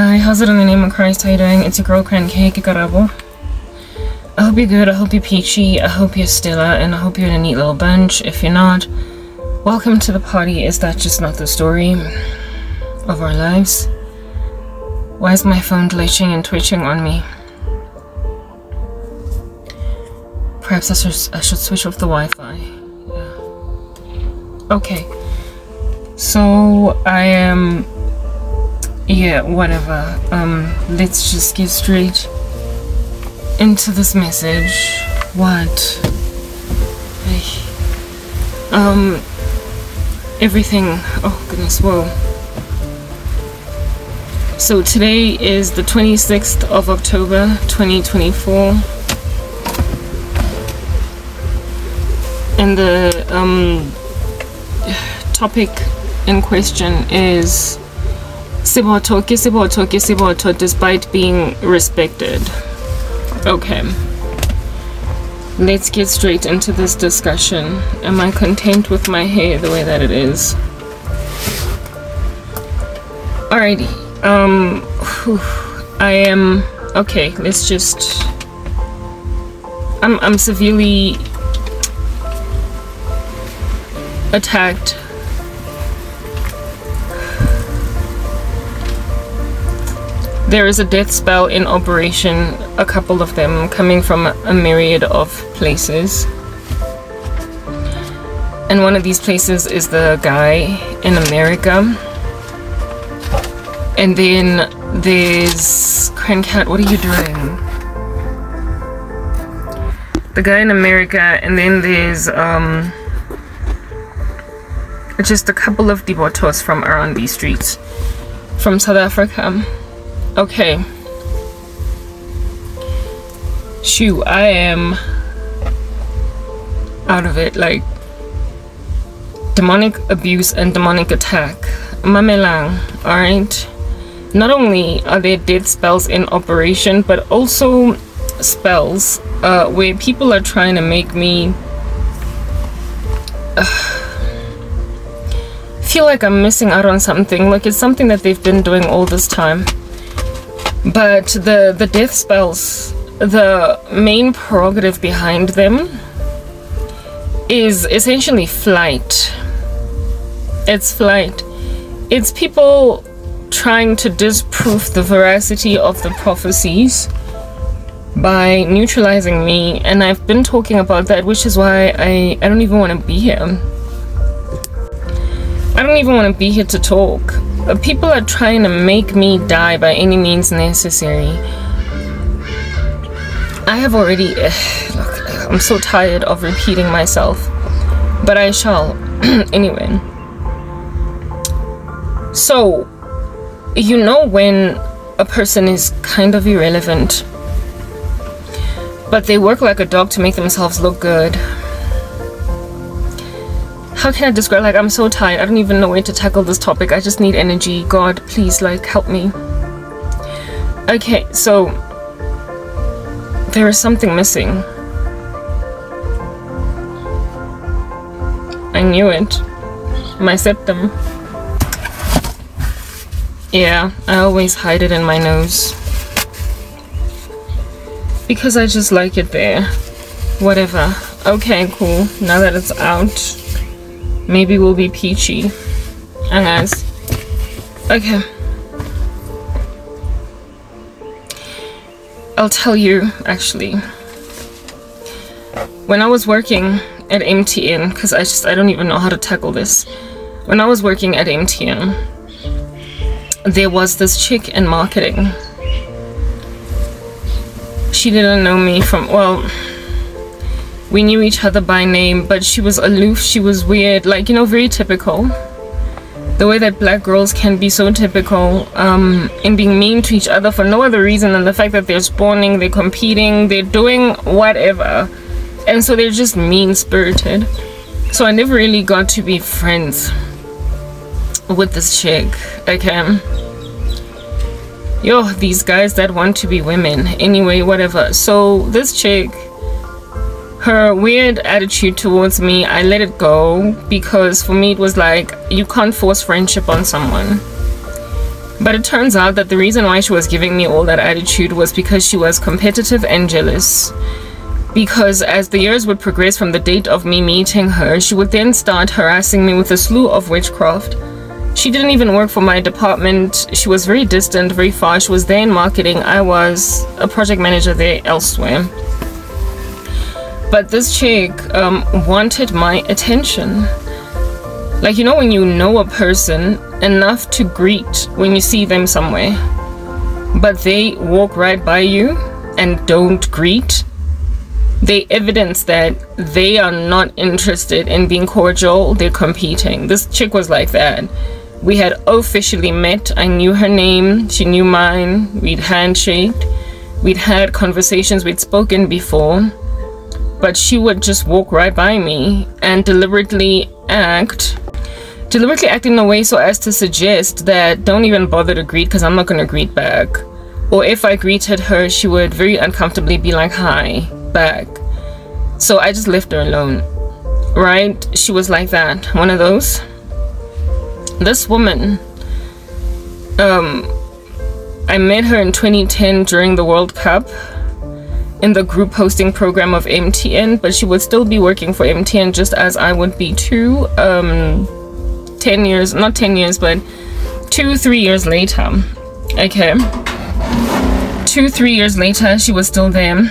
Hi, how's it in the name of Christ? How you doing? It's your girl Cake Karabo. I hope you're good, I hope you're peachy, I hope you're stellar, and I hope you're in a neat little bunch. If you're not, welcome to the party. Is that just not the story of our lives? Why is my phone glitching and twitching on me? Perhaps I should switch off the Wi-Fi. Yeah. Okay. So I am yeah, whatever. Let's just get straight into this message. What? Everything. Oh goodness, whoa. So today is the 26th of October 2024, and the topic in question is Siboto despite being respected. Okay, let's get straight into this discussion. Am I content with my hair the way that it is? Alrighty. I am okay. Let's just. I'm severely attacked. There is a death spell in operation, a couple of them coming from a myriad of places. And one of these places is the guy in America. And then there's Crancat, what are you doing? The guy in America, and then there's just a couple of Dibotos from around these streets from South Africa. Okay. Shoo, I am out of it. Like, demonic abuse and demonic attack. Mamelang, alright? Not only are there death spells in operation, but also spells where people are trying to make me feel like I'm missing out on something. Like it's something that they've been doing all this time. But the death spells, the main prerogative behind them is essentially flight. It's flight. It's people trying to disprove the veracity of the prophecies by neutralizing me, and I've been talking about that, which is why I don't even want to be here. I don't even want to be here to talk. People are trying to make me die by any means necessary. I have already look, I'm so tired of repeating myself, but I shall. Anyway, so you know when a person is kind of irrelevant, but they work like a dog to make themselves look good. How can I describe? Like, I'm so tired. I don't even know where to tackle this topic. I just need energy. God, please, like, help me. Okay, so there is something missing. I knew it. My septum. Yeah, I always hide it in my nose because I just like it there. Whatever. Okay, cool. Now that it's out, maybe we'll be peachy. And guys, okay, I'll tell you actually. When I was working at MTN, because I don't even know how to tackle this. When I was working at MTN, there was this chick in marketing. She didn't know me from, well, we knew each other by name, but she was aloof, she was weird, like, you know, very typical. The way that black girls can be so typical in being mean to each other for no other reason than the fact that they're spawning, they're competing, they're doing whatever. And so they're just mean-spirited. So I never really got to be friends with this chick, okay? Yo, these guys that want to be women. Anyway, whatever. So this chick, her weird attitude towards me, I let it go because for me it was like, you can't force friendship on someone. But it turns out that the reason why she was giving me all that attitude was because she was competitive and jealous. Because as the years would progress from the date of me meeting her, she would then start harassing me with a slew of witchcraft. She didn't even work for my department. She was very distant, very far. She was there in marketing. I was a project manager there elsewhere. But this chick wanted my attention. Like, you know, when you know a person enough to greet when you see them somewhere, but they walk right by you and don't greet, they evidence that they are not interested in being cordial, they're competing. This chick was like that. We had officially met. I knew her name, she knew mine, we'd handshaked, we'd had conversations, we'd spoken before, but she would just walk right by me and deliberately act in a way so as to suggest that don't even bother to greet because I'm not going to greet back. Or if I greeted her, she would very uncomfortably be like, hi, back. So I just left her alone, right? She was like that, one of those. This woman, I met her in 2010 during the World Cup in the group hosting program of MTN, but she would still be working for MTN just as I would be too. 10 years, not 10 years, but 2-3 years later. Okay, 2-3 years later, she was still there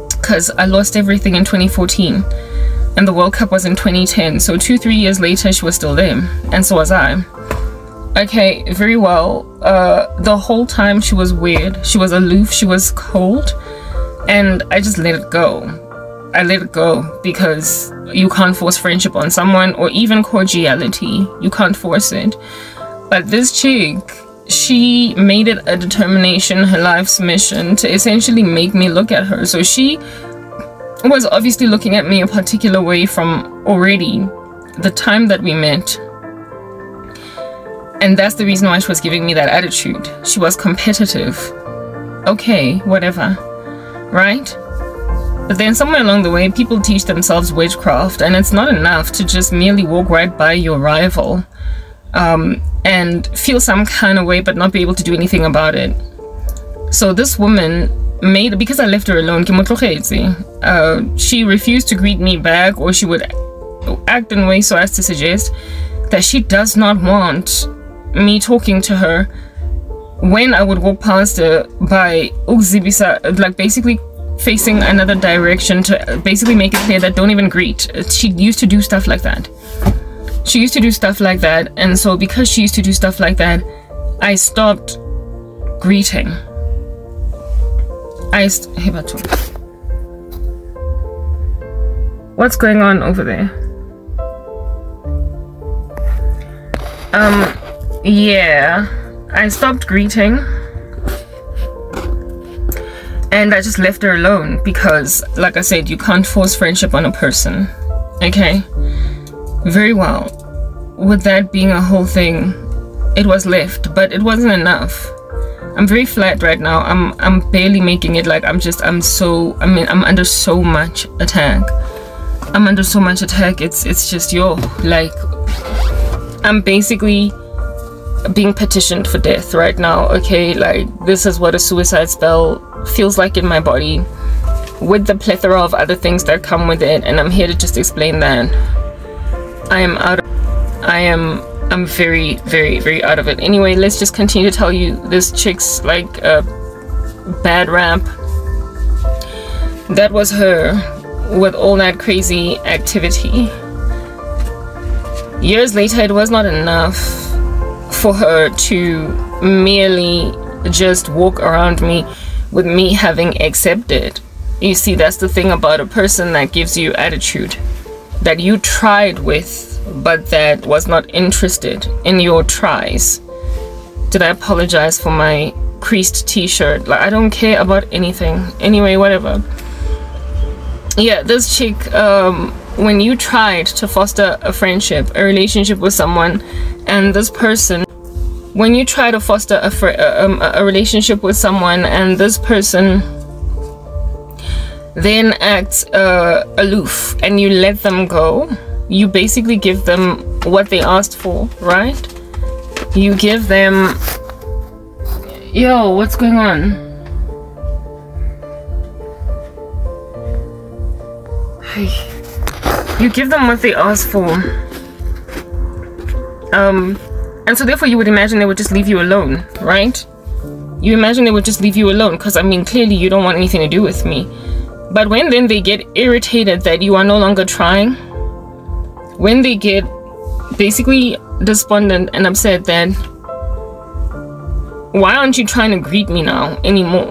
because I lost everything in 2014 and the World Cup was in 2010. So 2-3 years later, she was still there, and so was I. Okay, very well. The whole time she was weird, she was aloof, she was cold, and I just let it go. I let it go because you can't force friendship on someone, or even cordiality. You can't force it. But this chick, she made it a determination, her life's mission, to essentially make me look at her. So she was obviously looking at me a particular way from already the time that we met. And that's the reason why she was giving me that attitude. She was competitive. Okay, whatever. Right? But then somewhere along the way, people teach themselves witchcraft, and it's not enough to just merely walk right by your rival and feel some kind of way but not be able to do anything about it. So this woman made, because I left her alone, she refused to greet me back, or she would act in a way so as to suggest that she does not want me talking to her when I would walk past her by like basically facing another direction, to basically make it clear that don't even greet. She used to do stuff like that. She used to do stuff like that, and so because she used to do stuff like that, I stopped greeting. Hey, Batu. What's going on over there? Yeah, I stopped greeting. And I just left her alone because, like I said, you can't force friendship on a person. Okay? Very well. With that being a whole thing, it was left, but it wasn't enough. I'm very flat right now. I'm barely making it. Like, I'm under so much attack. I'm under so much attack. It's just, like, I'm basically being petitioned for death right now. Okay, like, this is what a suicide spell feels like in my body, with the plethora of other things that come with it, and I'm here to just explain that I'm very, very, very out of it. Anyway, let's just continue to tell you this chick's like bad rap. That was her with all that crazy activity. Years later, it was not enough for her to merely just walk around me with me having accepted. You see, that's the thing about a person that gives you attitude, that you tried with but that was not interested in your tries. Did I apologize for my creased t-shirt? Like, I don't care about anything. Anyway, whatever. Yeah, this chick, when you tried to foster a friendship, a relationship with someone, and this person, when you try to foster a relationship with someone and this person then acts aloof and you let them go, you basically give them what they asked for, right? You give them, yo, what's going on? Hey, you give them what they ask for. And so therefore you would imagine they would just leave you alone, right? You imagine they would just leave you alone because, I mean, clearly you don't want anything to do with me. But when then they get irritated that you are no longer trying, when they get basically despondent and upset that, why aren't you trying to greet me now anymore?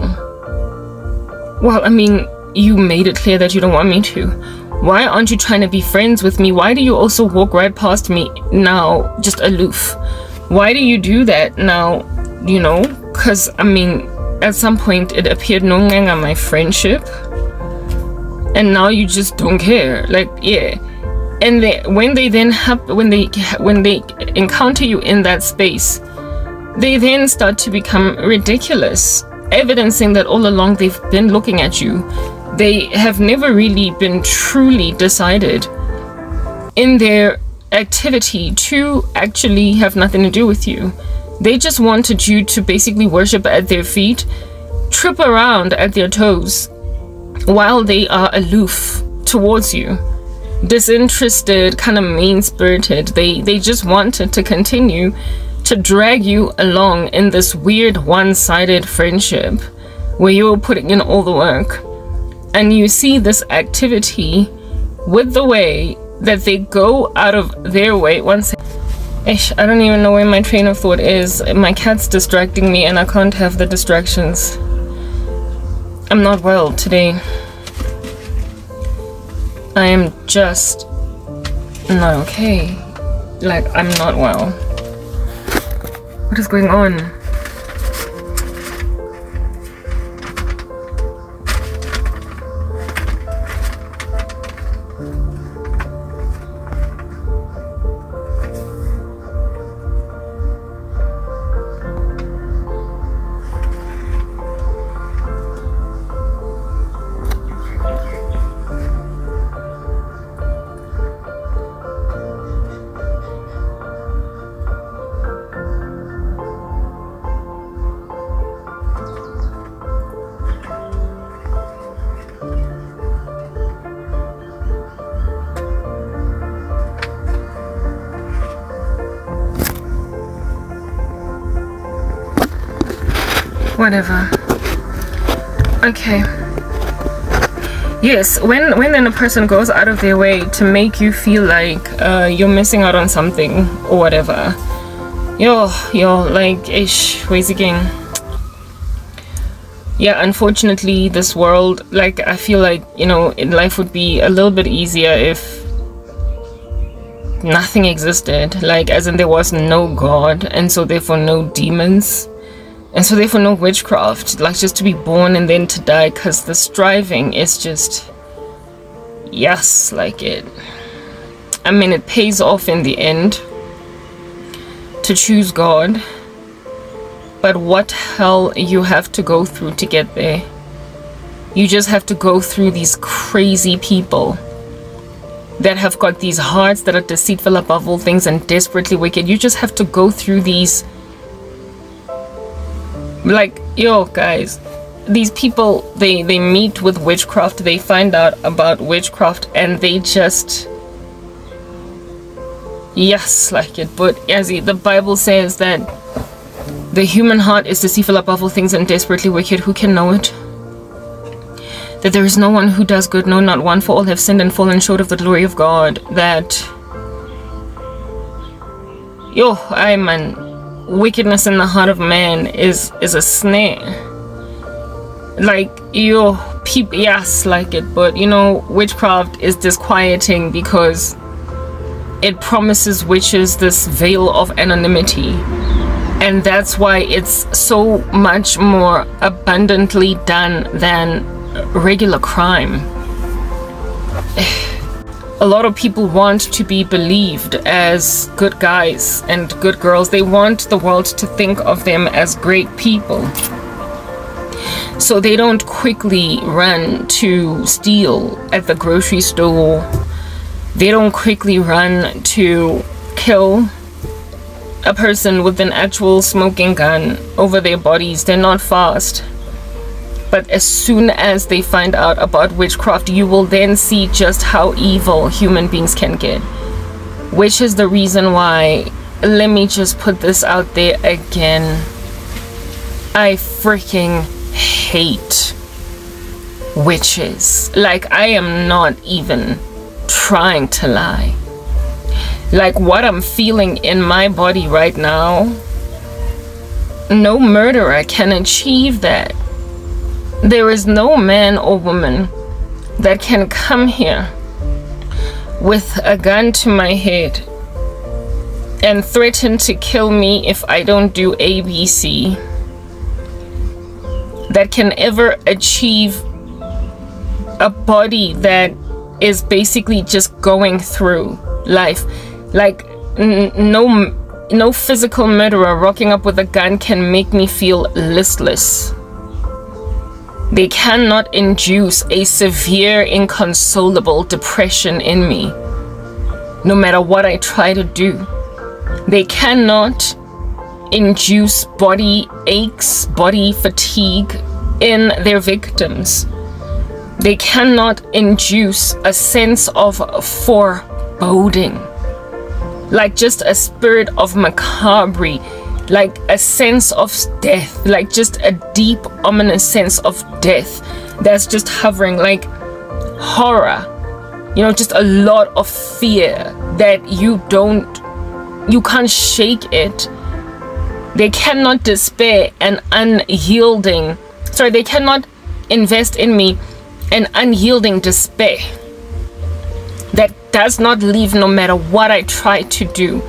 Well, I mean, you made it clear that you don't want me to. Why aren't you trying to be friends with me? Why do you also walk right past me now, just aloof? Why do you do that now, you know? Because, I mean, at some point it appeared no longer my friendship. And now you just don't care. Like, yeah. And when they encounter you in that space, they then start to become ridiculous, evidencing that all along they've been looking at you. They have never really been truly decided in their activity to actually have nothing to do with you. They just wanted you to basically worship at their feet, trip around at their toes, while they are aloof towards you, disinterested, kind of mean-spirited. They just wanted to continue to drag you along in this weird one-sided friendship where you're putting in all the work. And you see this activity with the way that they go out of their way. I don't even know where my train of thought is. My cat's distracting me and I can't have the distractions. I'm not well today. I am just not okay. Like, I'm not well. What is going on? Whatever. Okay. Yes, when then a person goes out of their way to make you feel like you're missing out on something or whatever, you're like, ish, where's it going? Yeah, unfortunately, this world, like, I feel like, you know, life would be a little bit easier if nothing existed, like, as in there was no God, and so therefore no demons. And so therefore no witchcraft, like just to be born and then to die, because the striving is just, yes, like it, I mean, it pays off in the end to choose God, but what hell you have to go through to get there. You just have to go through these crazy people that have got these hearts that are deceitful above all things and desperately wicked. You just have to go through these, like, yo guys, these people, they meet with witchcraft, they find out about witchcraft, and they just, yes, like it. But as the Bible says that the human heart is deceitful above all things and desperately wicked, who can know it? That there is no one who does good, no, not one, for all have sinned and fallen short of the glory of God. That, yo, wickedness in the heart of man is a snare. Like, yo, people, yes, like it. But you know, witchcraft is disquieting because it promises witches this veil of anonymity, and that's why it's so much more abundantly done than regular crime. A lot of people want to be believed as good guys and good girls. They want the world to think of them as great people. So they don't quickly run to steal at the grocery store. They don't quickly run to kill. a person with an actual smoking gun over their bodies. They're not fast. But as soon as they find out about witchcraft, you will then see just how evil human beings can get. Which is the reason why, let me just put this out there again, I freaking hate witches. Like, I am not even trying to lie. Like, what I'm feeling in my body right now, no murderer can achieve that. There is no man or woman that can come here with a gun to my head and threaten to kill me if I don't do ABC, that can ever achieve a body that is basically just going through life. Like, no physical murderer rocking up with a gun can make me feel listless. They cannot induce a severe, inconsolable depression in me, no matter what I try to do. They cannot induce body aches, body fatigue in their victims. They cannot induce a sense of foreboding, like just a spirit of macabre, like a sense of death, like just a deep, ominous sense of death that's just hovering, like horror, you know, just a lot of fear that you can't shake it. They cannot despair an unyielding, sorry, they cannot invest in me an unyielding despair that does not leave no matter what I try to do.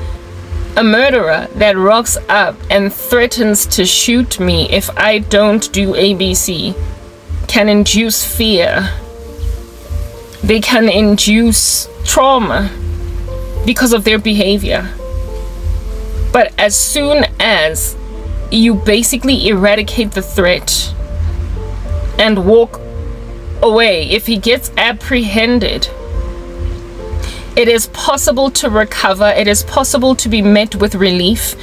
A murderer that rocks up and threatens to shoot me if I don't do ABC can induce fear. They can induce trauma because of their behavior. But as soon as you basically eradicate the threat and walk away, if he gets apprehended, it is possible to recover. It is possible to be met with relief.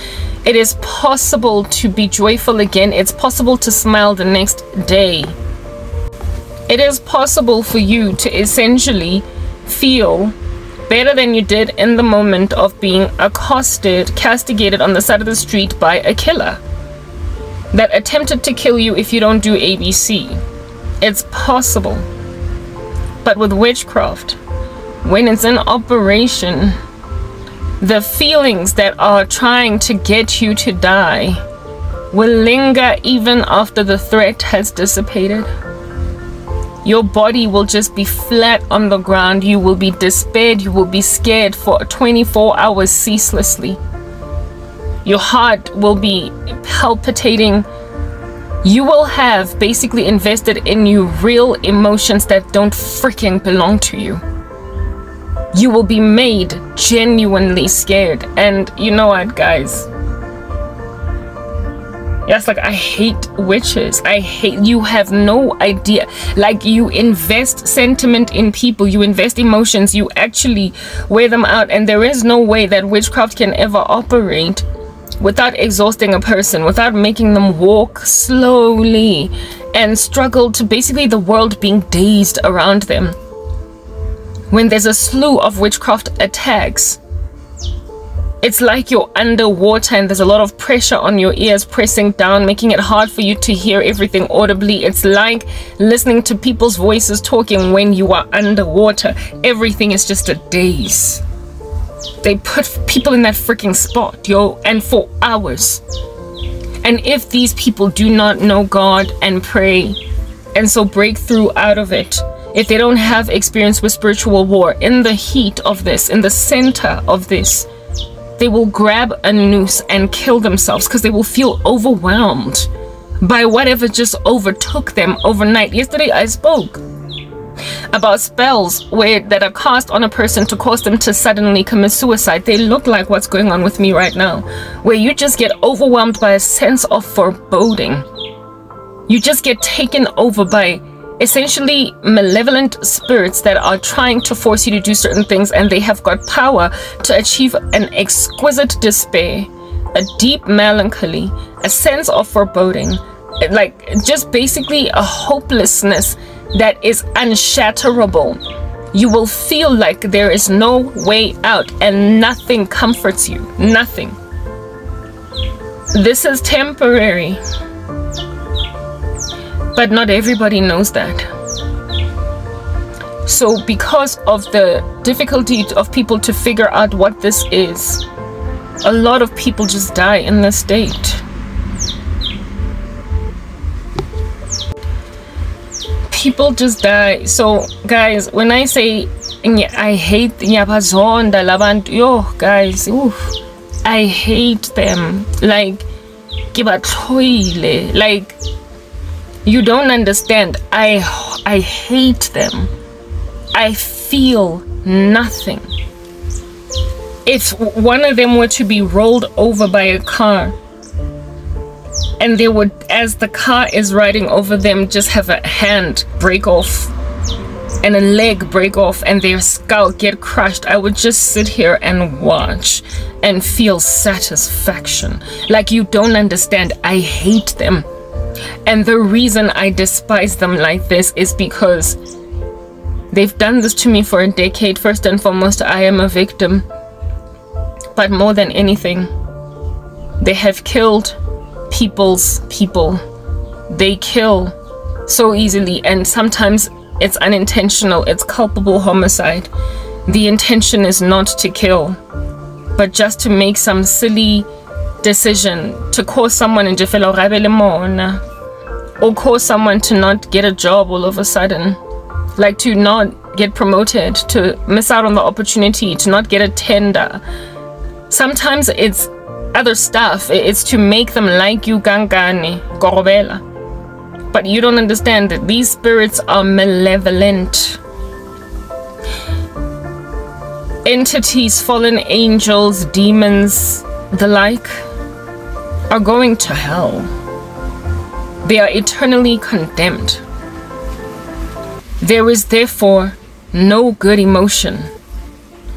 It is possible to be joyful again. It's possible to smile the next day. It is possible for you to essentially feel better than you did in the moment of being accosted, castigated on the side of the street by a killer that attempted to kill you if you don't do ABC. It's possible. But with witchcraft, when it's in operation, the feelings that are trying to get you to die will linger even after the threat has dissipated. Your body will just be flat on the ground. You will be despaired. You will be scared for 24 hours ceaselessly. Your heart will be palpitating. You will have basically invested in you real emotions that don't freaking belong to you. You will be made genuinely scared. And you know what, guys? Yes, like, I hate witches. I hate, you have no idea. Like, you invest sentiment in people, you invest emotions, you actually wear them out, and there is no way that witchcraft can ever operate without exhausting a person, without making them walk slowly and struggle to basically the world being dazed around them. When there's a slew of witchcraft attacks, it's like you're underwater and there's a lot of pressure on your ears pressing down, making it hard for you to hear everything audibly. It's like listening to people's voices talking when you are underwater. Everything is just a daze. They put people in that freaking spot, yo, and for hours. And if these people do not know God and pray, and so break through out of it, if they don't have experience with spiritual war, in the heat of this, in the center of this, they will grab a noose and kill themselves because they will feel overwhelmed by whatever just overtook them overnight. Yesterday I spoke about spells that are cast on a person to cause them to suddenly commit suicide. They look like what's going on with me right now, where you just get overwhelmed by a sense of foreboding. You just get taken over by essentially malevolent spirits that are trying to force you to do certain things, and they have got power to achieve an exquisite despair a deep melancholy, a sense of foreboding, like just basically a hopelessness that is unshatterable. You will feel like there is no way out and nothing comforts you. Nothing. This is temporary. But not everybody knows that. So because of the difficulty of people to figure out what this is, a lot of people just die in this state. People just die. So guys, when I say I hate Nyabazonda Lavant, yo guys, oof, I hate them. Like like you don't understand. I hate them. I feel nothing. If one of them were to be rolled over by a car, and they would, as the car is riding over them, just have a hand break off and a leg break off and their skull get crushed, I would just sit here and watch and feel satisfaction. Like, you don't understand. I hate them. And the reason I despise them like this is because they've done this to me for a decade. First and foremost, I am a victim. But more than anything, they have killed people's people. They kill so easily, and sometimes it's unintentional. It's culpable homicide. The intention is not to kill, but just to make some silly decision to cause someone in or cause someone to not get a job all of a sudden, like to not get promoted, to miss out on the opportunity, to not get a tender. Sometimes it's other stuff. It's to make them like you, gangane, korobela. But you don't understand that these spirits are malevolent. Entities, fallen angels, demons, the like, are going to hell. They are eternally condemned. There is therefore no good emotion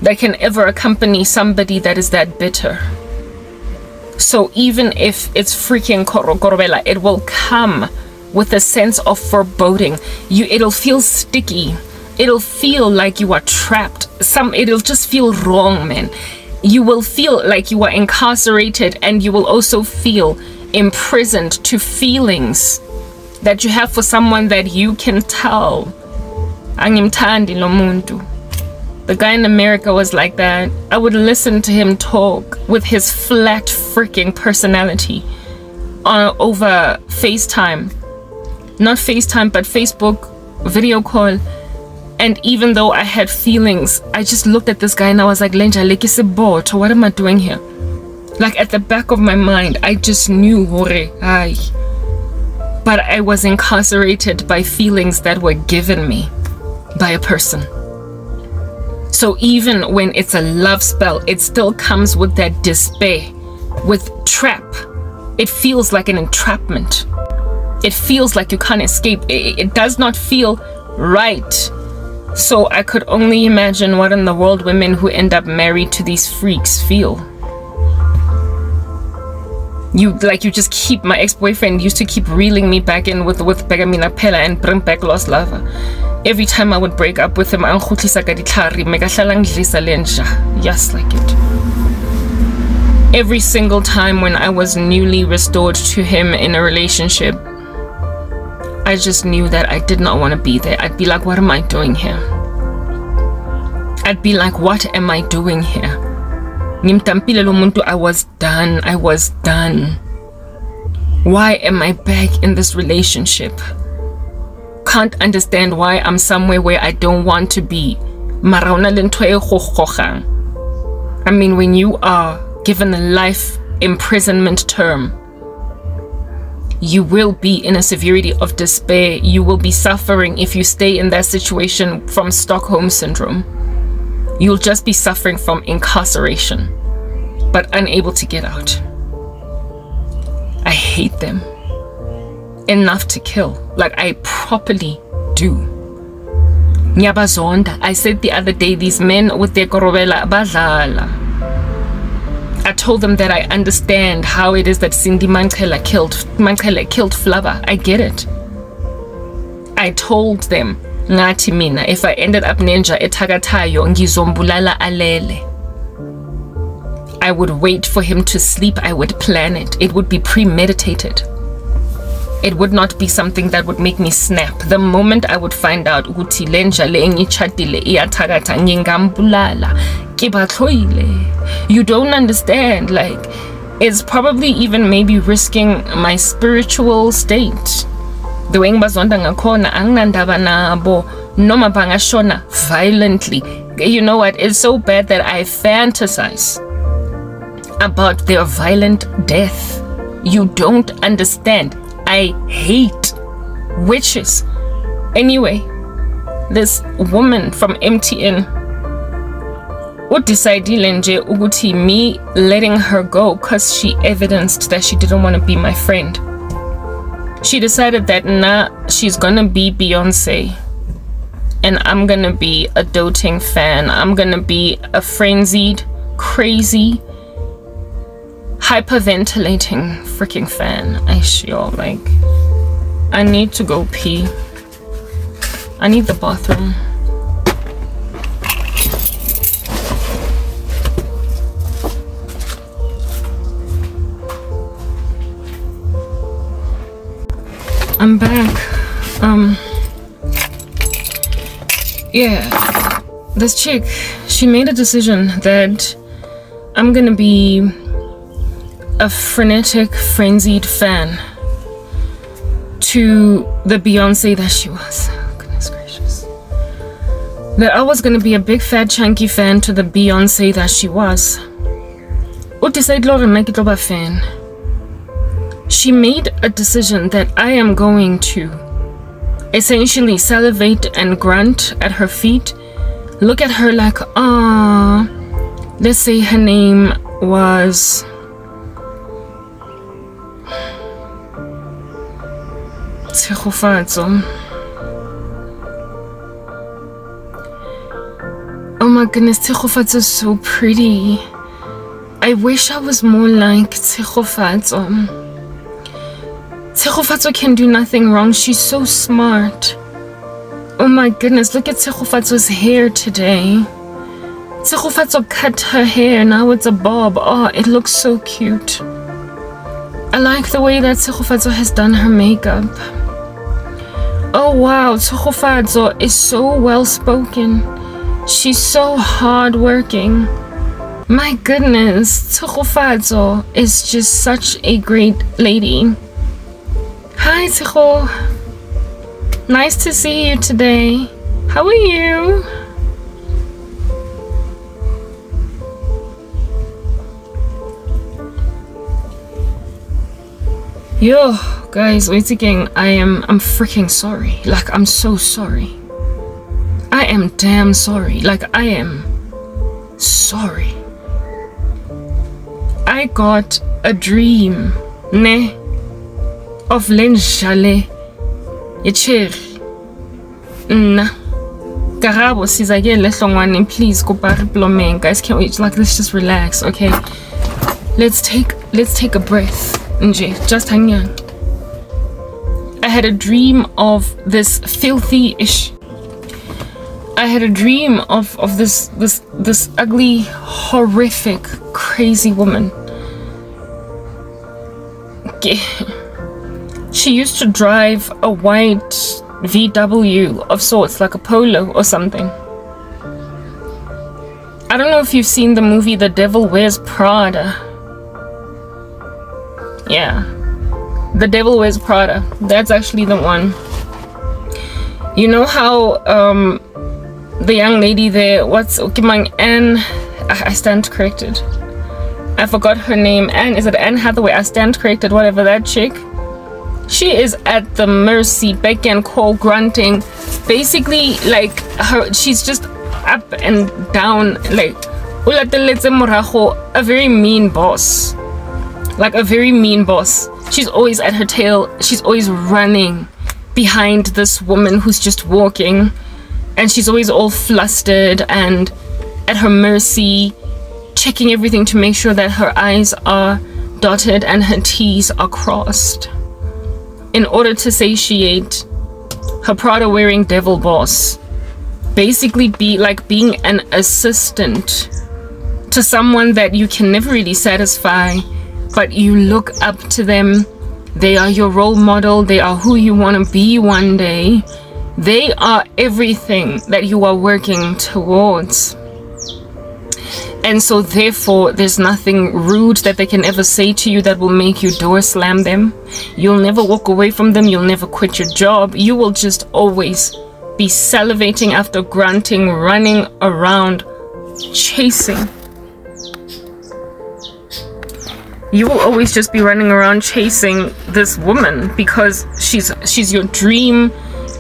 that can ever accompany somebody that is that bitter. So even if it's freaking korobela, it will come with a sense of foreboding. It'll feel sticky. It'll feel like you are trapped. It'll just feel wrong, man. You will feel like you are incarcerated, and you will also feel imprisoned to feelings that you have for someone that you can tell. Angimthandi lo muntu. The guy in America was like that. I would listen to him talk with his flat freaking personality over FaceTime. Not FaceTime, but Facebook video call. And even though I had feelings, I just looked at this guy and I was like, Lenja, what am I doing here? Like, at the back of my mind, I just knew, but I was incarcerated by feelings that were given me by a person. So even when it's a love spell, it still comes with that despair, with trap. It feels like an entrapment. It feels like you can't escape. It does not feel right. So I could only imagine what in the world women who end up married to these freaks feel. You just keep, my ex-boyfriend used to keep reeling me back in with Begamina Pella and bring back lost lover. Every time I would break up with him, yes, like it. Every single time when I was newly restored to him in a relationship, I just knew that I did not want to be there. I'd be like, what am I doing here? I'd be like, what am I doing here? I was done. I was done. Why am I back in this relationship? Can't understand why I'm somewhere where I don't want to be. I mean, when you are given a life imprisonment term, you will be in a severity of despair. You will be suffering if you stay in that situation from Stockholm Syndrome. You'll just be suffering from incarceration, but unable to get out. I hate them enough to kill. Like, I properly do. Nyabazonda. I said the other day, these men with their korobela badlala. I told them that I understand how it is that Cindy Mankela killed Flava. I get it. I told them, ngathi mina, if I ended up ninja eThakathayo ngizombulala alele. I would wait for him to sleep. I would plan it. It would be premeditated. It would not be something that would make me snap. The moment I would find out ukuthi lenja le engichatile iyathakatha ngingambulala kibahloile. You don't understand. Like, it's probably even maybe risking my spiritual state. The way ngibazonda ngakhona anginandaba nabo noma bangashona violently. You know what? It's so bad that I fantasize about their violent death. You don't understand. I hate witches. Anyway, this woman from MTN decided nje ukuthi me letting her go because she evidenced that she didn't want to be my friend. She decided that nah, she's gonna be Beyonce and I'm gonna be a doting fan. I'm gonna be a frenzied, crazy, hyperventilating freaking fan. I sure, like, I need to go pee. I need the bathroom. I'm back. Yeah, this chick, she made a decision that I'm gonna be a frenetic, frenzied fan to the Beyonce that she was. Oh, goodness gracious. That I was gonna be a big, fat, chunky fan to the Beyonce that she was. Fan. She made a decision that I am going to essentially salivate and grunt at her feet, look at her like, ah, let's say her name was oh my goodness, Tshegofatso is so pretty. I wish I was more like Tshegofatso. Tshegofatso can do nothing wrong. She's so smart. Oh my goodness, look at Tshegofatso's hair today. Tshegofatso cut her hair, now it's a bob. Oh, it looks so cute. I like the way that Tshegofatso has done her makeup. Oh wow, Tshegofatso is so well spoken. She's so hardworking. My goodness, Tshegofatso is just such a great lady. Hi Tshego. Nice to see you today. How are you? Yo, guys, wait again. I'm freaking sorry. Like, I'm so sorry. I am damn sorry. Like, I am sorry. I got a dream, ne, of lenjale yecheri. Nah. Karabo sizakele Hlongwane, please go back blomeng. Guys, can't wait. Like, let's just relax, okay? Let's take a breath. Nje, just hang on. I had a dream of this filthy-ish. I had a dream of this ugly, horrific, crazy woman. Okay. She used to drive a white VW of sorts, like a Polo or something. I don't know if you've seen the movie The Devil Wears Prada. Yeah, The Devil Wears Prada. That's actually the one. You know how the young lady there, what's Okimang Anne? I stand corrected. I forgot her name. Anne, is it Anne Hathaway? I stand corrected. Whatever, that chick. She is at the mercy, beck and call, grunting. Basically, like, she's just up and down, like a very mean boss. Like a very mean boss. She's always at her tail. She's always running behind this woman who's just walking, and she's always all flustered and at her mercy. checking everything to make sure that her I's are dotted and her T's are crossed, in order to satiate her Prada wearing devil boss. Basically be like being an assistant to someone that you can never really satisfy, but you look up to them. They are your role model. They are who you want to be one day. They are everything that you are working towards. And so therefore, there's nothing rude that they can ever say to you that will make you door slam them. You'll never walk away from them. You'll never quit your job. You will just always be salivating after grunting, running around, chasing. You will always just be running around chasing this woman because she's your dream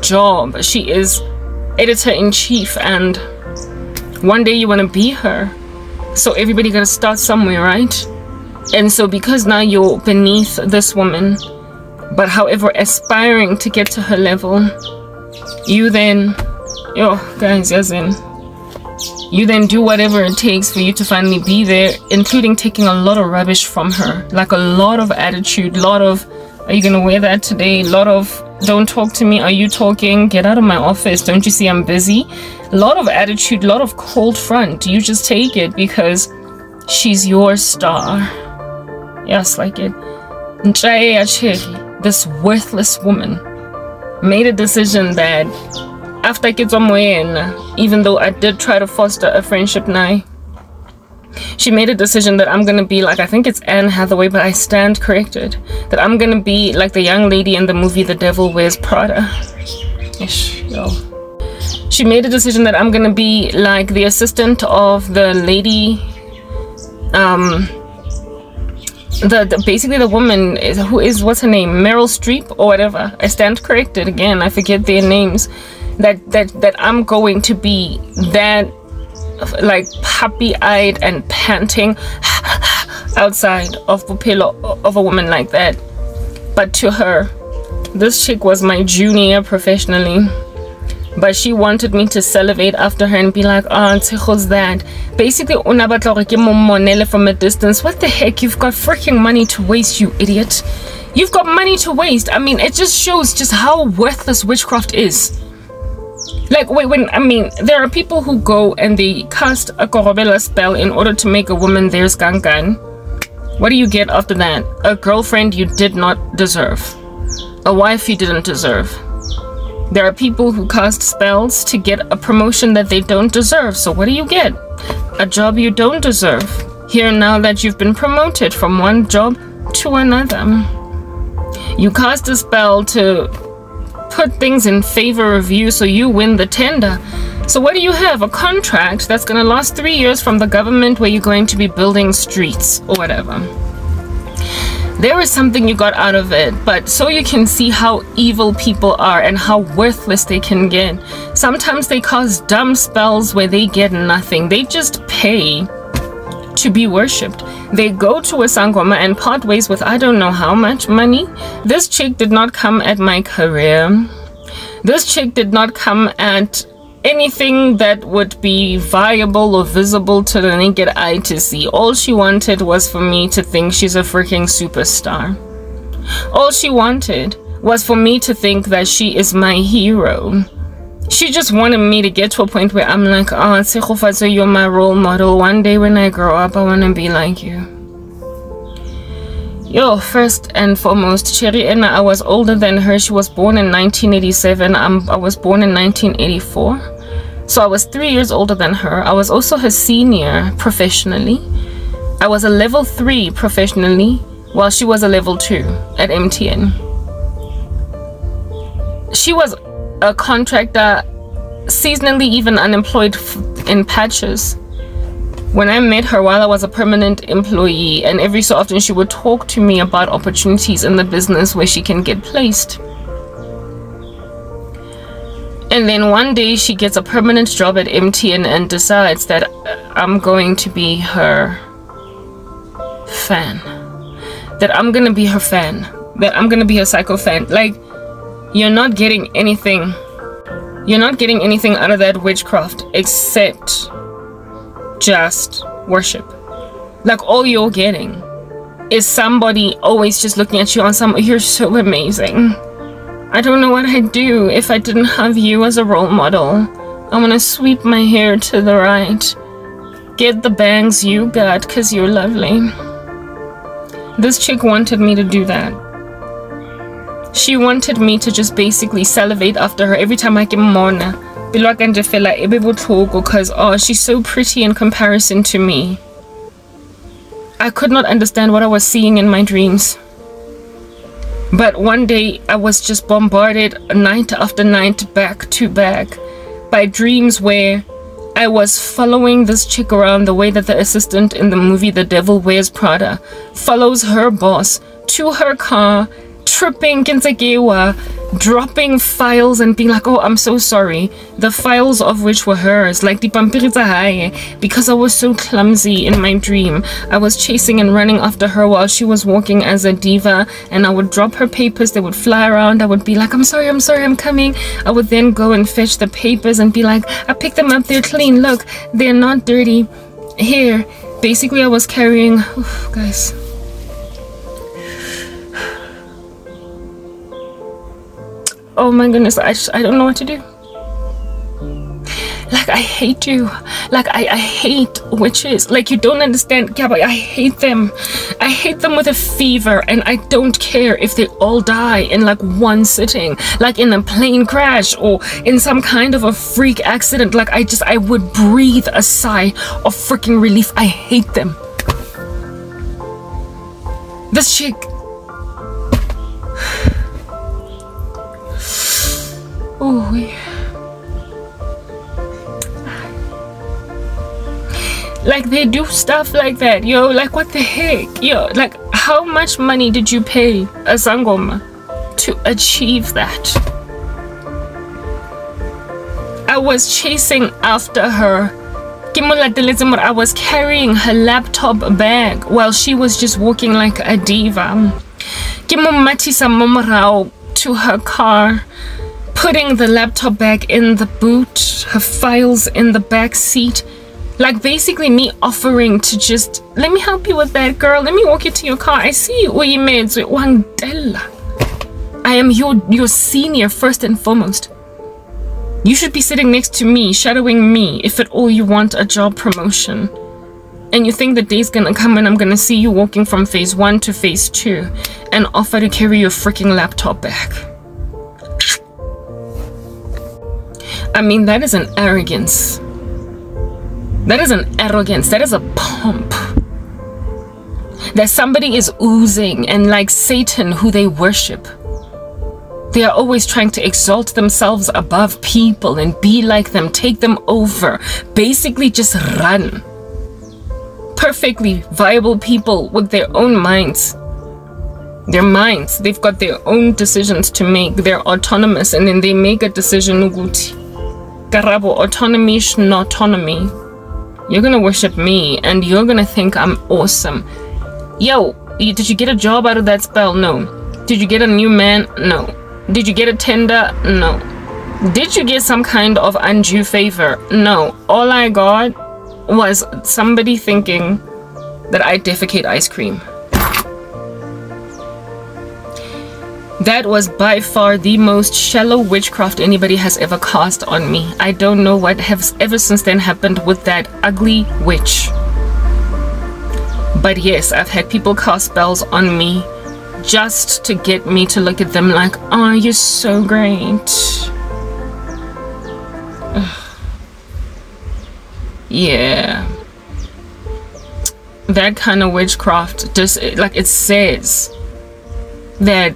job. She is editor-in-chief, and one day you want to be her. So everybody gotta start somewhere, right? And so because now you're beneath this woman, but however aspiring to get to her level, you then, guys, as in, you then do whatever it takes for you to finally be there, including taking a lot of rubbish from her, like a lot of attitude, lot of, are you gonna wear that today? Lot of, don't talk to me, are you talking? Get out of my office, don't you see I'm busy? A lot of attitude, a lot of cold front. You just take it because she's your star. Yes, like it. This worthless woman made a decision that after I get somewhere, and even though I did try to foster a friendship now, she made a decision that I'm gonna be like, I think it's Anne Hathaway, but I stand corrected, that I'm gonna be like the young lady in the movie The Devil Wears Prada. Ish, yo. She made a decision that I'm gonna be like the assistant of the lady, basically the woman who is, what's her name, Meryl Streep or whatever. I stand corrected again, I forget their names. That I'm going to be that, like, puppy-eyed and panting outside of Pupilo of a woman like that. But to her, this chick was my junior professionally, but she wanted me to salivate after her and be like, oh, who's that? Basically, from a distance. What the heck? You've got freaking money to waste, you idiot. You've got money to waste. I mean, it just shows just how worthless witchcraft is. Like, there are people who go and they cast a Korobela spell in order to make a woman theirs gangan. What do you get after that? A girlfriend you did not deserve. A wife you didn't deserve. There are people who cast spells to get a promotion that they don't deserve. So what do you get? A job you don't deserve. Here now that you've been promoted from one job to another. You cast a spell to put things in favor of you so you win the tender. So what do you have? A contract that's going to last 3 years from the government where you're going to be building streets or whatever. There is something you got out of it, but so you can see how evil people are and how worthless they can get. Sometimes they cast dumb spells where they get nothing. They just pay to be worshipped. They go to a sangoma and part ways with I don't know how much money. This chick did not come at my career. This chick did not come at anything that would be viable or visible to the naked eye to see. All she wanted was for me to think she's a freaking superstar. All she wanted was for me to think that she is my hero. She just wanted me to get to a point where I'm like, oh, Tsegofatso, you're my role model. One day when I grow up, I want to be like you. Yo, first and foremost, Cherry Enna, I was older than her. She was born in 1987. I was born in 1984. So I was 3 years older than her. I was also her senior professionally. I was a level 3 professionally, while she was a level 2 at MTN. She was a contractor, seasonally even unemployed in patches. When I met her while I was a permanent employee, and every so often she would talk to me about opportunities in the business where she can get placed. And then one day she gets a permanent job at MTN and decides that I'm going to be her fan. That I'm gonna be her fan. That I'm gonna be her psycho fan. Like, you're not getting anything. You're not getting anything out of that witchcraft except just worship. Like, all you're getting is somebody always just looking at you on some, you're so amazing. I don't know what I'd do if I didn't have you as a role model. I'm gonna sweep my hair to the right. Get the bangs you got, because you're lovely. This chick wanted me to do that. She wanted me to just basically salivate after her every time I get mona. Because, oh, she's so pretty in comparison to me. I could not understand what I was seeing in my dreams. But one day I was just bombarded night after night, back to back, by dreams where I was following this chick around the way that the assistant in the movie The Devil Wears Prada follows her boss to her car, tripping Kinsegewa, dropping files and being like, oh, I'm so sorry. The files of which were hers, like the pampiriza haye, because I was so clumsy in my dream. I was chasing and running after her while she was walking as a diva, and I would drop her papers, they would fly around. I would be like, I'm sorry, I'm coming. I would then go and fetch the papers and be like, I picked them up, they're clean, look, they're not dirty. Here. Basically, I was carrying, guys. Oh my goodness, I don't know what to do. Like, I hate you. Like, I hate witches. Like, you don't understand. Yeah, but I hate them. I hate them with a fever, and I don't care if they all die in like one sitting, like in a plane crash or in some kind of a freak accident. Like, I would breathe a sigh of freaking relief. I hate them. This chick. Oh, yeah. Like, they do stuff like that, yo. Like, what the heck, yo? Like, how much money did you pay a Sangoma to achieve that? I was chasing after her. I was carrying her laptop bag while she was just walking like a diva. To her car, putting the laptop bag in the boot, her files in the back seat. Like, basically me offering to just, let me help you with that, girl. Let me walk you to your car. I see you. I am your senior first and foremost. You should be sitting next to me, shadowing me, if at all you want a job promotion. And you think the day's gonna come and I'm gonna see you walking from phase 1 to phase 2 and offer to carry your freaking laptop back. I mean, that is an arrogance. That is an arrogance. That is a pomp. That somebody is oozing, and like Satan who they worship, they are always trying to exalt themselves above people and be like them, take them over, basically just run. Perfectly viable people with their own minds. Their minds, they've got their own decisions to make. They're autonomous, and then they make a decision. Karabo, autonomy, autonomy. You're gonna worship me, and you're gonna think I'm awesome. Yo, did you get a job out of that spell? No. Did you get a new man? No. Did you get a tender? No. Did you get some kind of undue favor? No. All I got was somebody thinking that I defecate ice cream. That was by far the most shallow witchcraft anybody has ever cast on me. I don't know what has ever since then happened with that ugly witch. But yes, I've had people cast spells on me just to get me to look at them like, oh, you're so great. Yeah. That kind of witchcraft, just like it says that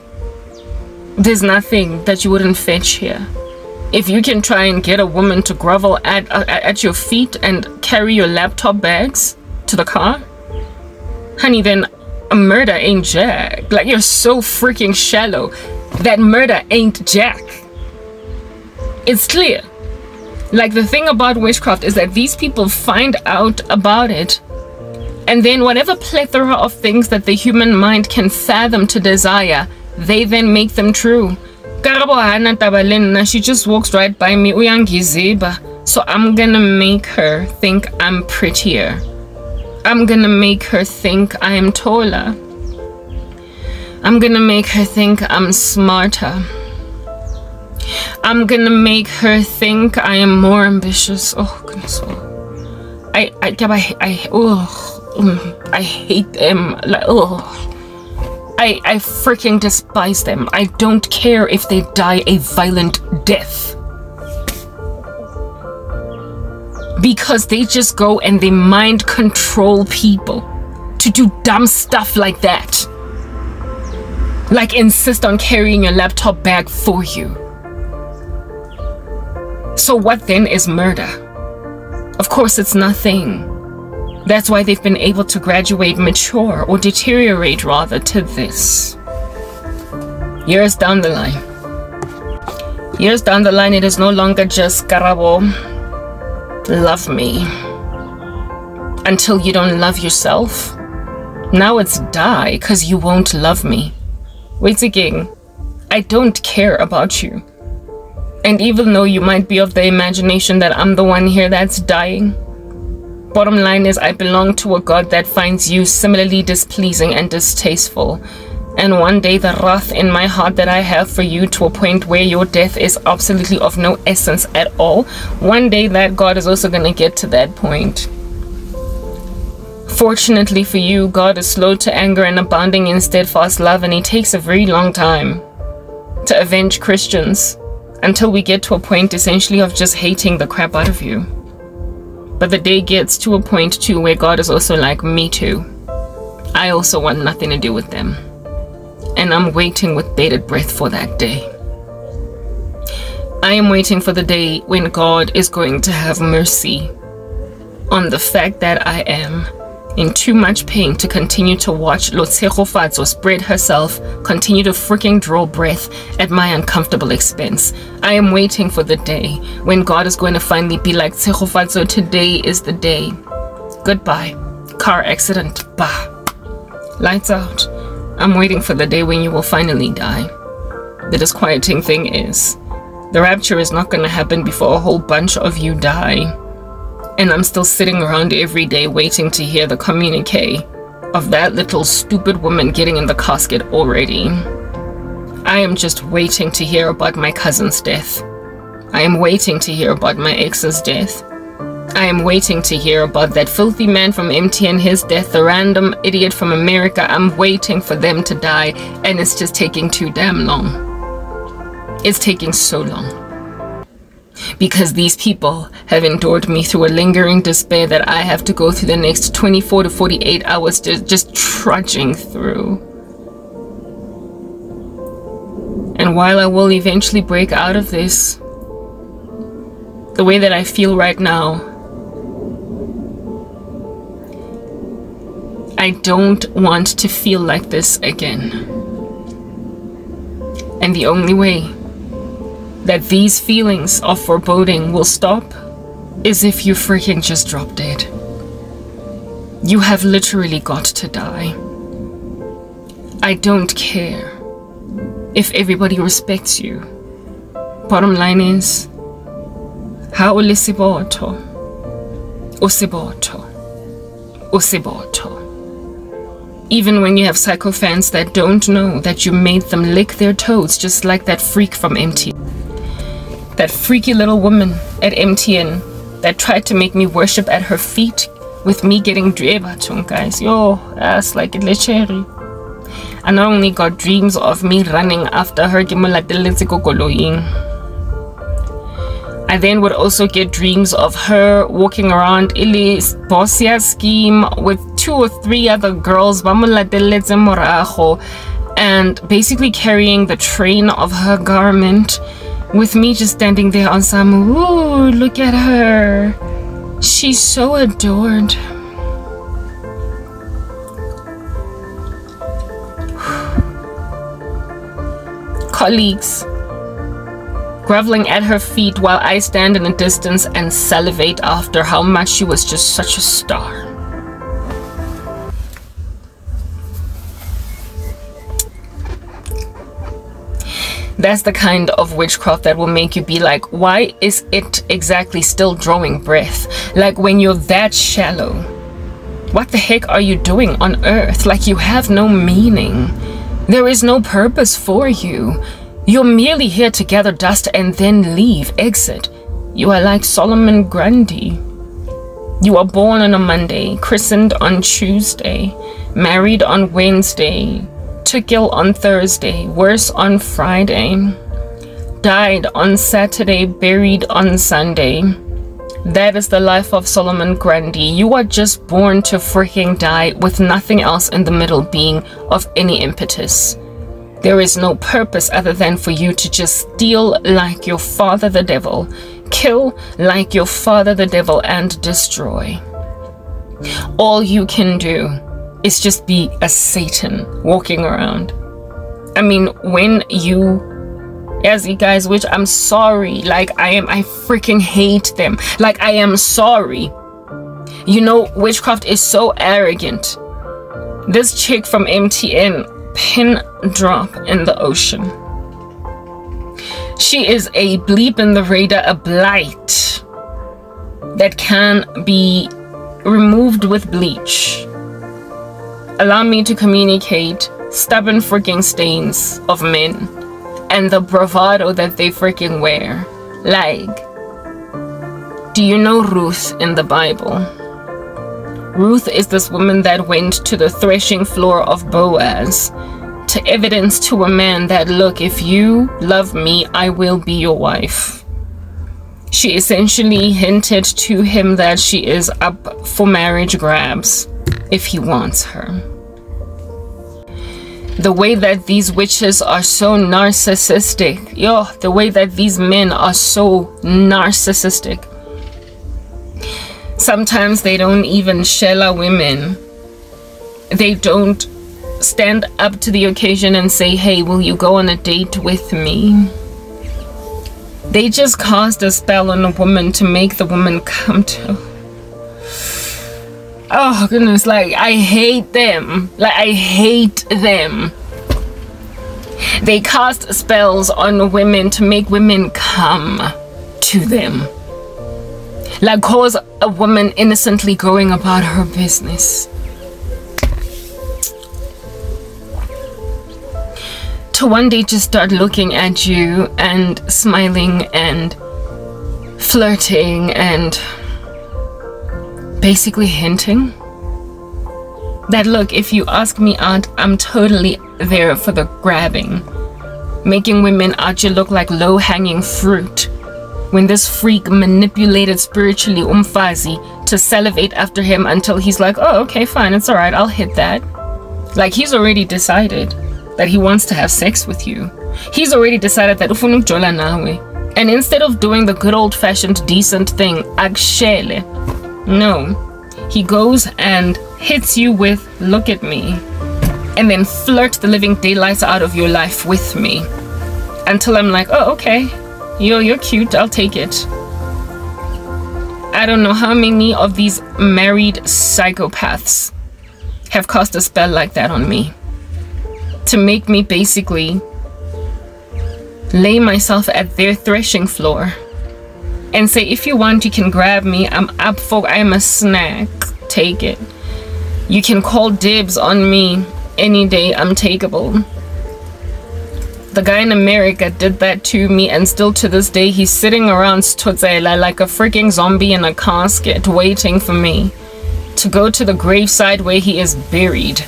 there's nothing that you wouldn't fetch here. If you can try and get a woman to grovel at your feet and carry your laptop bags to the car, honey, then a murder ain't jack. Like, you're so freaking shallow that murder ain't jack. It's clear. Like, the thing about witchcraft is that these people find out about it, and then whatever plethora of things that the human mind can fathom to desire, they then make them true. Karabo hana tabalena, she just walks right by me, uyangizeba, so I'm gonna make her think I'm prettier. I'm gonna make her think I am taller. I'm gonna make her think I'm smarter. I'm gonna make her think I am more ambitious. Oh goodness. I hate them. Like, I freaking despise them. I don't care if they die a violent death. Because they just go and they mind control people to do dumb stuff like that. Like insist on carrying your laptop bag for you. So what then is murder? Of course it's nothing. That's why they've been able to graduate, mature, or deteriorate rather, to this. Years down the line. Years down the line, it is no longer just Karabo, love me. Until you don't love yourself. Now it's die, cause you won't love me. Wait again. I don't care about you. And even though you might be of the imagination that I'm the one here that's dying, bottom line is I belong to a God that finds you similarly displeasing and distasteful. And one day the wrath in my heart that I have for you, to a point where your death is absolutely of no essence at all, one day that God is also going to get to that point. Fortunately for you, God is slow to anger and abounding in steadfast love, and he takes a very long time to avenge Christians. Until we get to a point essentially of just hating the crap out of you. But the day gets to a point too where God is also like, me too. I also want nothing to do with them. And I'm waiting with bated breath for that day. I am waiting for the day when God is going to have mercy on the fact that I am in too much pain to continue to watch Lotshego Fatso spread herself, continue to freaking draw breath at my uncomfortable expense. I am waiting for the day when God is going to finally be like, Tshego Fatso, today is the day. Goodbye. Car accident. Bah. Lights out. I'm waiting for the day when you will finally die. The disquieting thing is, the rapture is not going to happen before a whole bunch of you die. And I'm still sitting around every day waiting to hear the communique of that little stupid woman getting in the casket already. I am just waiting to hear about my cousin's death. I am waiting to hear about my ex's death. I am waiting to hear about that filthy man from MTN, his death, the random idiot from America. I'm waiting for them to die, and it's just taking too damn long. It's taking so long. Because these people have endured me through a lingering despair that I have to go through the next 24 to 48 hours just trudging through. And while I will eventually break out of this, the way that I feel right now, I don't want to feel like this again. And the only way that these feelings of foreboding will stop is if you freaking just drop dead. You have literally got to die. I don't care if everybody respects you. Bottom line is, ha o le seboto, o seboto, o seboto. Even when you have psycho fans that don't know that you made them lick their toes, just like that freak from MTN. That freaky little woman at MTN that tried to make me worship at her feet with me getting drebatung, guys. Yo, ass like it lecheri. I not only got dreams of me running after her, I then would also get dreams of her walking around Ili's Bossia scheme with 2 or 3 other girls, and basically carrying the train of her garment, with me just standing there on some, ooh, look at her. She's so adored. Colleagues groveling at her feet while I stand in a distance and salivate after how much she was just such a star. That's the kind of witchcraft that will make you be like, why is it exactly still drawing breath? Like when you're that shallow, What the heck are you doing on earth? Like, you have no meaning. There is no purpose for you. You're merely here to gather dust and then leave, exit. You are like Solomon Grundy. You are born on a Monday, christened on Tuesday, married on Wednesday, took ill on Thursday, worse on Friday, died on Saturday, buried on Sunday. That is the life of Solomon Grundy. You are just born to freaking die with nothing else in the middle being of any impetus. There is no purpose other than for you to just steal like your father the devil, kill like your father the devil, and destroy. All you can do is just be a Satan walking around. I mean, when you, as you guys, which I'm sorry, like I freaking hate them. Like, I am sorry. You know, witchcraft is so arrogant. This chick from MTN, pin drop in the ocean. She is a bleep in the radar, a blight that can be removed with bleach. Allow me to communicate stubborn freaking stains of men and the bravado that they freaking wear. Like, do you know Ruth in the Bible? Ruth is this woman that went to the threshing floor of Boaz to evidence to a man that, look, if you love me, I will be your wife. She essentially hinted to him that she is up for marriage grabs if he wants her. The way that these witches are so narcissistic, the way that these men are so narcissistic. Sometimes they don't even shella women. They don't stand up to the occasion and say, hey, will you go on a date with me? They just cast a spell on a woman to make the woman come to. Oh goodness, like, I hate them. Like, I hate them. They cast spells on women to make women come to them. Like, cause a woman innocently going about her business. To one day just start looking at you and smiling and flirting and basically hinting that, look, if you ask me out, I'm totally there for the grabbing. Making women out you look like low-hanging fruit. When this freak manipulated spiritually umfazi to salivate after him until he's like, oh, okay, fine, it's alright, I'll hit that. Like, he's already decided that he wants to have sex with you. He's already decided that ufuna ukujola nawe. And instead of doing the good old-fashioned decent thing, akshele, no, he goes and hits you with, look at me, and then flirt the living daylights out of your life with me until I'm like, oh, okay, you're cute, I'll take it. I don't know how many of these married psychopaths have cast a spell like that on me to make me basically lay myself at their threshing floor and say, if you want, you can grab me, I'm up for, I'm a snack, take it. You can call dibs on me any day, I'm takeable. The guy in America did that to me, and still to this day he's sitting around Stotzela like a freaking zombie in a casket waiting for me to go to the graveside where he is buried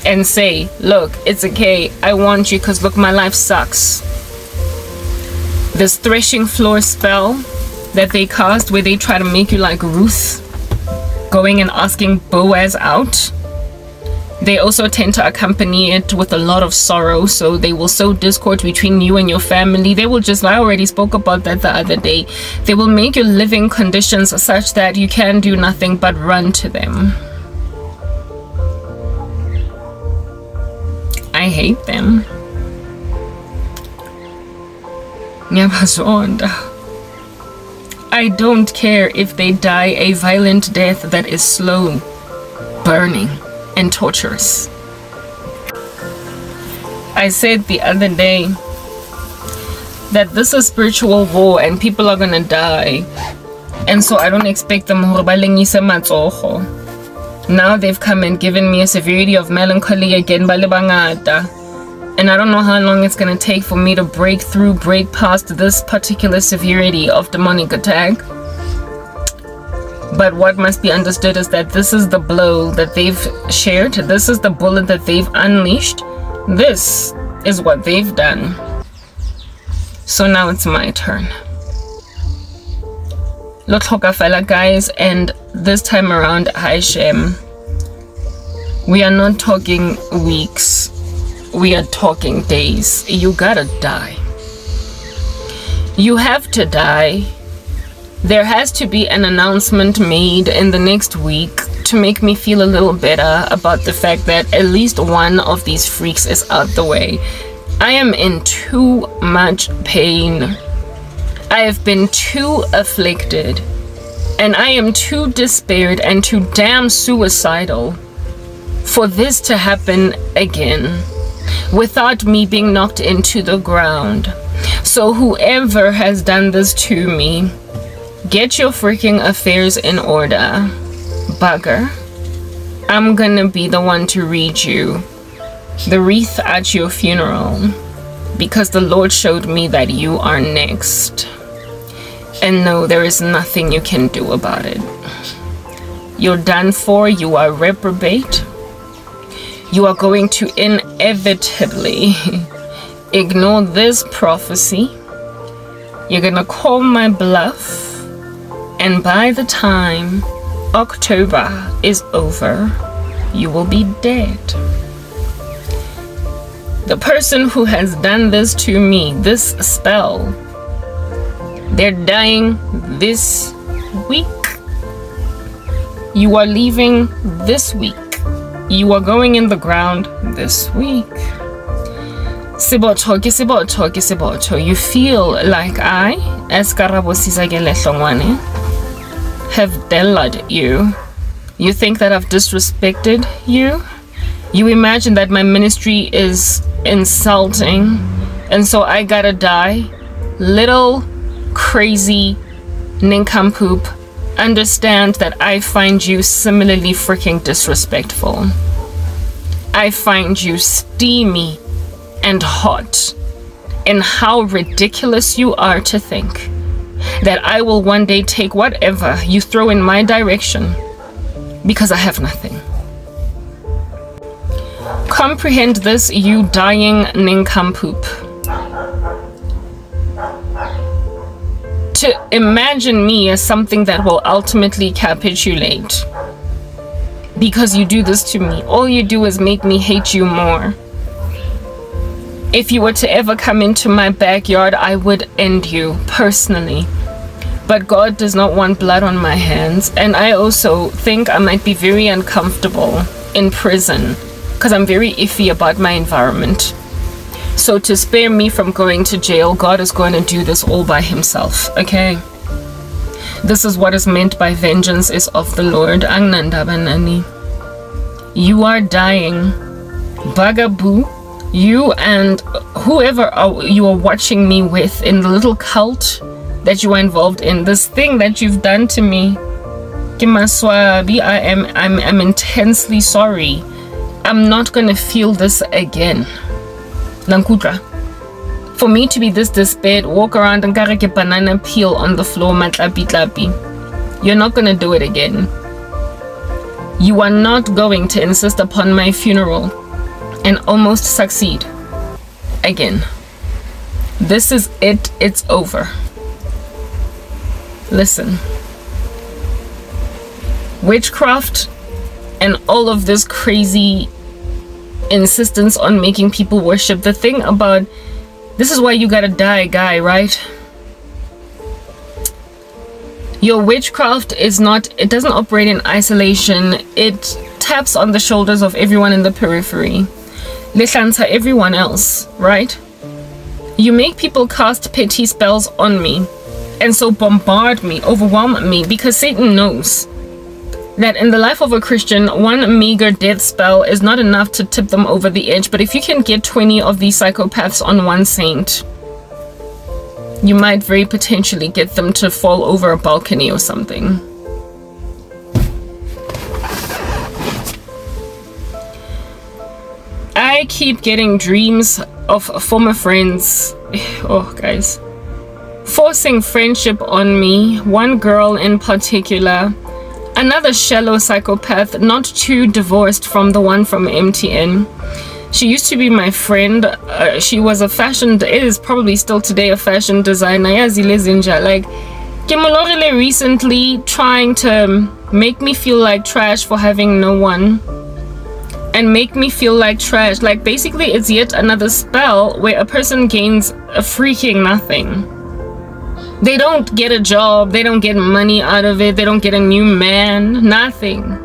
and say, look, it's okay, I want you because look, my life sucks. This threshing floor spell that they cast where they try to make you like Ruth going and asking Boaz out, they also tend to accompany it with a lot of sorrow. So they will sow discord between you and your family. They will just, I already spoke about that the other day, they will make your living conditions such that you can do nothing but run to them. I hate them. I don't care if they die a violent death that is slow, burning, and torturous. I said the other day that this is spiritual war and people are gonna die, and so I don't expect them Now they've come and given me a severity of melancholy again, balibangata. And I don't know how long it's going to take for me to break past this particular severity of demonic attack. But what must be understood is that this is the blow that they've shared. This is the bullet that they've unleashed. This is what they've done. So now it's my turn. Lotlhokafela, guys, and this time around, Hashem, we are not talking weeks. We are talking days. You gotta die. You have to die. There has to be an announcement made in the next week to make me feel a little better about the fact that at least one of these freaks is out the way. I am in too much pain. I have been too afflicted. And I am too despaired and too damn suicidal for this to happen again without me being knocked into the ground. So whoever has done this to me, get your freaking affairs in order, bugger. I'm gonna be the one to read you the wreath at your funeral, because the Lord showed me that you are next. And no, there is nothing you can do about it. You're done for. You are reprobate. You are going to inevitably ignore this prophecy. You're gonna call my bluff, and by the time October is over, you will be dead. The person who has done this to me, this spell, they're dying this week. You are leaving this week. You are going in the ground this week. Siboto. You feel like I, as Karabo Hlongwane, have delayed you. You think that I've disrespected you? You imagine that my ministry is insulting, and so I gotta die? Little crazy nincompoop, understand that I find you similarly freaking disrespectful. I find you steamy and hot, and how ridiculous you are to think that I will one day take whatever you throw in my direction because I have nothing. Comprehend this, you dying nincompoop. To imagine me as something that will ultimately capitulate because you do this to me, all you do is make me hate you more. If you were to ever come into my backyard, I would end you personally. But God does not want blood on my hands, and I also think I might be very uncomfortable in prison because I'm very iffy about my environment. So to spare me from going to jail, God is going to do this all by himself, okay? This is what is meant by vengeance is of the Lord. You are dying. Bugaboo. You and whoever you are watching me with in the little cult that you are involved in, this thing that you've done to me, I'm intensely sorry. I'm not gonna feel this again. For me to be this despaired, walk around and carry a banana peel on the floor, matlapi. You're not gonna do it again. You are not going to insist upon my funeral and almost succeed again. This is it. It's over. Listen. Witchcraft and all of this crazy insistence on making people worship. The thing about this is why you gotta die, guy, right? Your witchcraft is not, it doesn't operate in isolation. It taps on the shoulders of everyone in the periphery. Lehlanza everyone else, right? You make people cast petty spells on me, and so bombard me, overwhelm me, because Satan knows that in the life of a Christian, one meager death spell is not enough to tip them over the edge. But if you can get 20 of these psychopaths on one saint, you might very potentially get them to fall over a balcony or something. I keep getting dreams of former friends. Oh, guys. Forcing friendship on me. One girl in particular. Another shallow psychopath, not too divorced from the one from MTN. She used to be my friend. She was a it is probably still today a fashion designer. Like, Kimolorile recently trying to make me feel like trash for having no one. And make me feel like trash. Like, basically it's yet another spell where a person gains a freaking nothing. They don't get a job, they don't get money out of it, they don't get a new man, nothing.